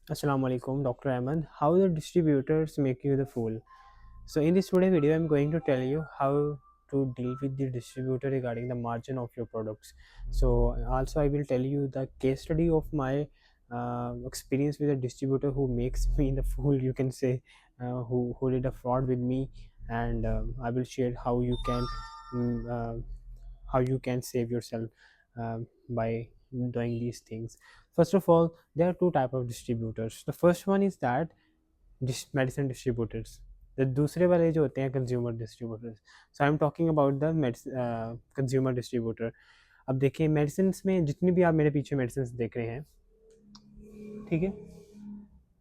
Assalamu alaikum, Dr. Ahmed. How the distributors make you the fool. So in this today video, I'm going to tell you how to deal with the distributor regarding the margin of your products. So also I will tell you the case study of my experience with a distributor who makes me the fool. You can say who did a fraud with me, and I will share mm, uh, how you can save yourself by doing these things. First of all, there are two type of distributors. The first one is that medicine distributors. The दूसरे वाले जो होते हैं consumer distributors. So I am talking about the consumer distributor. अब देखिए medicine में जितनी भी आप मेरे पीछे मेडिसिन देख रहे हैं, ठीक है,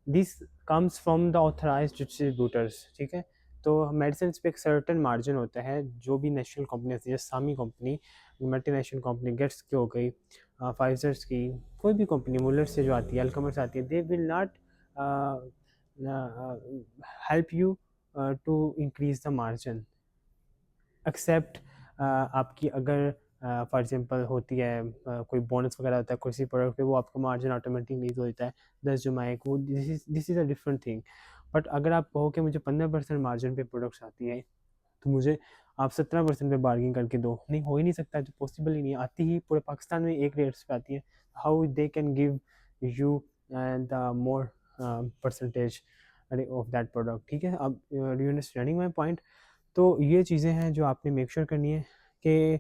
this comes from the authorise distributors. ठीक है, तो मेडिसिन पे एक सर्टन मार्जिन होता है. जो भी नेशनल कंपनी जैसे सामी कंपनी, मल्टीनेशनल कंपनी, गेट्स की हो गई, फाइजर्स की, कोई भी कंपनी मुलर से जो आती है, अल्कमर से आती है, they will not help you to increase the margin except आपकी अगर फॉर एग्जांपल होती है कोई बोनस वगैरह होता है किसी प्रोडक्ट पे, वो आपका मार्जिन ऑटोमेटिक नहीं होता है 10 जुमाए को. This is a different thing. But अगर आप कहो कि मुझे 15% मार्जिन पे प्रोडक्ट्स आती है, तो मुझे आप 17% पे बार्गिंग करके दो. नहीं, हो ही नहीं सकता, तो पॉसिबल ही नहीं. आती ही पूरे पाकिस्तान में एक रेट्स पे आती है. How they can give you the more percentage of that product. ठीक है, अब यू अंडरस्टैंडिंग माई पॉइंट. तो ये चीज़ें हैं जो आपने मेक श्योर करनी है कि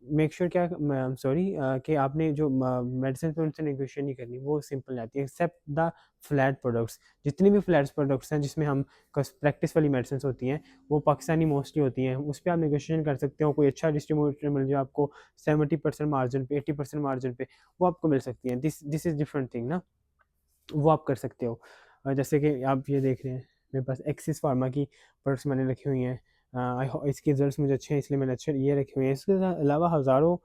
मेक श्योर क्या सॉरी कि आपने जो मेडिसिन पे उनसे नेगोशिएट नहीं करनी, वो सिंपल आती है एक्सेप्ट द फ्लैट प्रोडक्ट्स. जितनी भी फ्लैट प्रोडक्ट्स हैं जिसमें हम प्रैक्टिस वाली मेडिसिन होती हैं, वो पाकिस्तानी मोस्टली होती हैं, उस पर आप नेगोशिएशन कर सकते हो. कोई अच्छा डिस्ट्रीब्यूटर मिल जाए आपको 70% मार्जिन पे, 80% मार्जिन पे, वो आपको मिल सकती है. दिस इज़ डिफरेंट थिंग ना, वो आप कर सकते हो. जैसे कि आप ये देख रहे हैं, मेरे पास एक्सिस फार्मा की प्रोडक्ट्स मैंने रखी हुई हैं. इसके रिजल्ट्स मुझे अच्छे हैं, इसलिए मैंने अच्छे ये रखे हुए हैं. इसके अलावा हज़ारों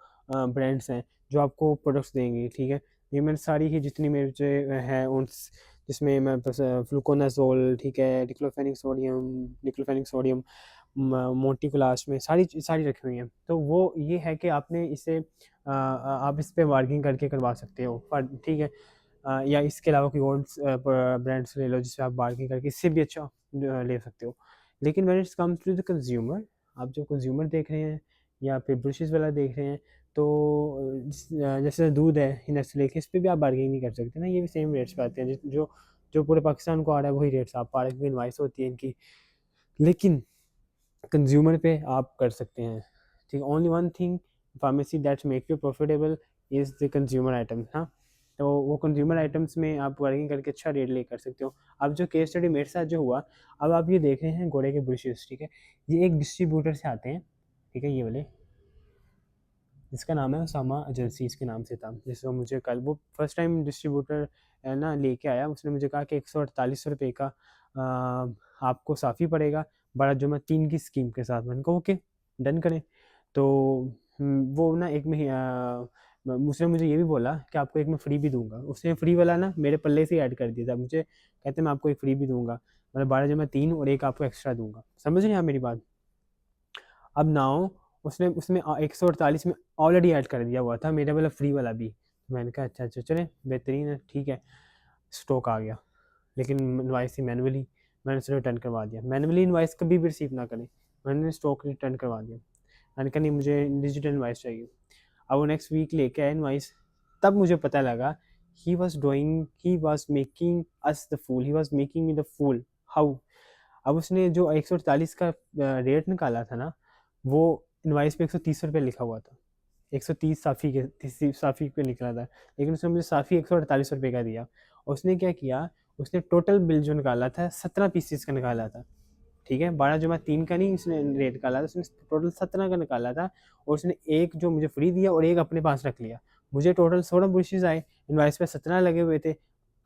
ब्रांड्स हैं जो आपको प्रोडक्ट्स देंगी. ठीक है, ये मैंने सारी ही जितनी मेरे जो है उन जिसमें मैं बस फ्लूकोनाजोल, ठीक है, डिक्लोफेनिक सोडियम, मोटी क्लास में सारी सारी रखी हुई हैं. तो वो ये है कि आपने इसे आप इस पे बार्गिंग करके करवा सकते हो. पर ठीक है, या इसके अलावा कोई और ब्रांड्स ले लो जिससे आप बार्गिंग करके इससे भी अच्छा ले सकते हो. लेकिन when it's comes to the consumer, आप जो कंज्यूमर देख रहे हैं या फिर ब्रशेज़ वाला देख रहे हैं, तो जैसे दूध है नेस्ले के, इस पे भी आप बार्गेनिंग नहीं कर सकते ना. ये भी सेम रेट्स पे आते हैं. जो जो पूरे पाकिस्तान को आ रहा है वही रेट्स आप पा रहे हैं, क्योंकि इनवाइस होती है इनकी. लेकिन कंज्यूमर पे आप कर सकते हैं. ठीक, only one thing pharmacy that's make you profitable is the consumer items. हाँ, तो वो कंज्यूमर आइटम्स में आप वर्किंग करके अच्छा रेट ले कर सकते हो. अब जो केस स्टडी मेरे साथ जो हुआ, अब आप ये देख रहे हैं घोड़े के ब्रशेस. ठीक है, ये एक डिस्ट्रीब्यूटर से आते हैं. ठीक है, ये वाले जिसका नाम है उसामा एजेंसी, इसके नाम से था. जिससे मुझे कल वो फर्स्ट टाइम डिस्ट्रीब्यूटर ना लेके आया, उसने मुझे कहा कि 148 रुपये का आपको साफ़ी पड़ेगा, बड़ा जुम्मा 3 की स्कीम के साथ. मैंने कहा ओके, डन करें. तो वो ना एक में उसने मुझे ये भी बोला कि आपको एक मैं फ्री भी दूंगा. उसने फ्री वाला ना मेरे पल्ले से ऐड कर दिया था. मुझे कहते मैं आपको एक फ्री भी दूंगा, मतलब 12 जमा 3 और एक आपको एक्स्ट्रा दूंगा. समझ रहे हैं आप मेरी बात. अब नाउ उसने उसमें 148 में ऑलरेडी ऐड कर दिया हुआ था मेरे वाला फ्री वाला भी. मैंने कहा अच्छा अच्छा चले बेहतरीन है, ठीक है. स्टॉक आ गया, लेकिन इनवाइस थी मैनुअली. मैंने उसे रिटर्न करवा दिया. मैनुअली इनवाइस कभी भी रिसीव ना करें. मैंने स्टॉक रिटर्न करवा दिया. मैंने कहा नहीं, मुझे डिजिटल इनवाइस चाहिए. अब वो नेक्स्ट वीक लेके आए इनवाइस. तब मुझे पता लगा he was making us the fool, he was making me the fool. How? अब उसने जो 148 का रेट निकाला था ना, वो इनवाइस पे 130 रुपये लिखा हुआ था. 130 साफ़ी पे निकला था, लेकिन उसने मुझे साफ़ी 148 रुपये का दिया. और उसने क्या किया, उसने टोटल बिल जो निकाला था 17 पीसीस का निकाला था. ठीक है, 12 जमा 3 का नहीं उसने रेट निकाला था, उसने टोटल 17 का निकाला था. और उसने एक जो मुझे फ्री दिया और एक अपने पास रख लिया. मुझे टोटल 16 बुशेज़ आए, इनवाइस पे 17 लगे हुए थे.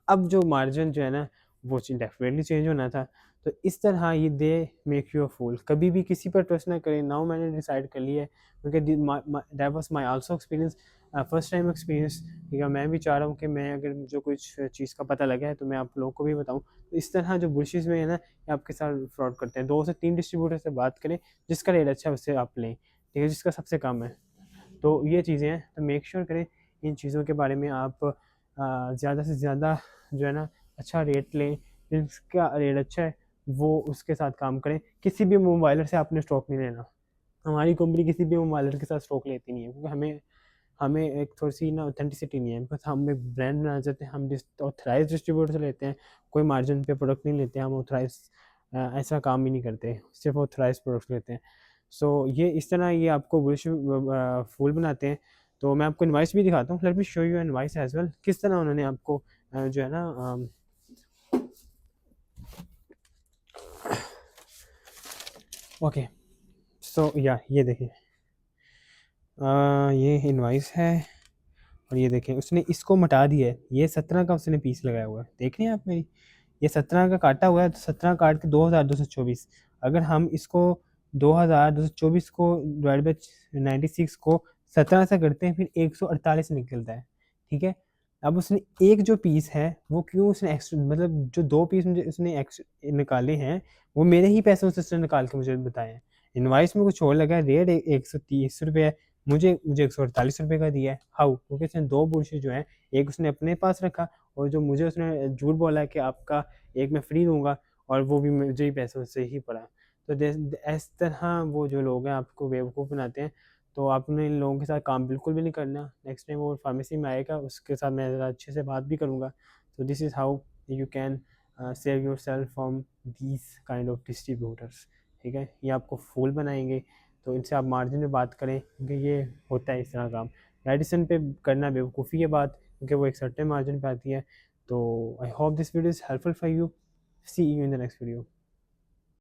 अब जो मार्जिन जो है ना, वो डेफिनेटली चेंज होना था. तो इस तरह ये दे मेक यू अ फूल. कभी भी किसी पर ट्रस्ट ना करें. नाउ मैंने डिसाइड कर लिया है, क्योंकि that was my also experience, first time experience. ठीक है, मैं भी चाह रहा हूँ कि मैं अगर मुझे कुछ चीज़ का पता लगा है तो मैं आप लोगों को भी बताऊँ. तो इस तरह जो बुशिस में है ना, ये आपके साथ फ्रॉड करते हैं. 2 से 3 डिस्ट्रीब्यूटर से बात करें, जिसका रेट अच्छा है उससे आप लें. ठीक है, जिसका सबसे कम है. तो ये चीज़ें हैं, तो मेक श्योर करें इन चीज़ों के बारे में आप ज़्यादा से ज़्यादा जो है ना अच्छा रेट लें, जिसका रेट अच्छा है वो उसके साथ काम करें। किसी भी मोबाइलर से आपने स्टॉक नहीं लेना, हमारी कंपनी किसी भी मोबाइलर के साथ स्टॉक लेती नहीं है, क्योंकि हमें हमें एक थोड़ी सी ना ऑथेंटिसिटी नहीं है, बिकॉज हम एक ब्रांड बनाना चाहते हैं। हम ऑथराइज डिस्ट्रीब्यूटर से लेते हैं, कोई मार्जिन पे प्रोडक्ट नहीं लेते हैं। हम ऑथराइज ऐसा काम ही नहीं करते, सिर्फ ऑथराइज प्रोडक्ट लेते हैं। सो ये इस तरह ये आपको बुलिश फूल बनाते हैं। तो मैं आपको इनवाइस भी दिखाता हूँ, let me show you invoice as well, किस तरह उन्होंने आपको जो है ना ओके। सो या ये देखिए, ये इनवाइस है और ये देखें उसने इसको मिटा दिया है, ये 17 का उसने पीस लगाया हुआ है, देख रहे हैं आप मेरी, ये 17 का काटा हुआ है, तो 17 काट के 2224, अगर हम इसको 2224 को डिवाइड बाई 96 को 17 से करते हैं, फिर 148 निकलता है, ठीक है। अब उसने एक जो पीस है वो क्यों उसने एक्स्ट्रा, मतलब जो 2 पीस मुझे उसने निकाले हैं वो मेरे ही पैसों से उसने निकाल के मुझे बताए हैं। इनवाइस में कुछ और लगा है, रेट 130 रुपये है, मुझे मुझे 148 रुपये का दिया है। हाउ? क्योंकि उसने 2 बुरशे जो हैं, एक उसने अपने पास रखा और जो मुझे उसने झूठ बोला है कि आपका एक मैं फ्री दूंगा, और वो भी मुझे ही पैसों से ही पड़ा। तो इस तरह वो जो लोग हैं आपको बेवकूफ़ बनाते हैं। तो आपने इन लोगों के साथ काम बिल्कुल भी नहीं करना। नेक्स्ट टाइम वो फार्मेसी में आएगा उसके साथ मैं ज़रा अच्छे से बात भी करूँगा। तो this is how you can save your self from these kind of distributors, ठीक है। ये आपको फूल बनाएंगे, तो इनसे आप मार्जिन में बात करें, क्योंकि ये होता है इस तरह काम। मेडिसिन पे करना बेवकूफ़ी है बात, क्योंकि वो एक सर्टेन मार्जिन पे आती है। तो I hope this video is helpful for you. See you in the next video.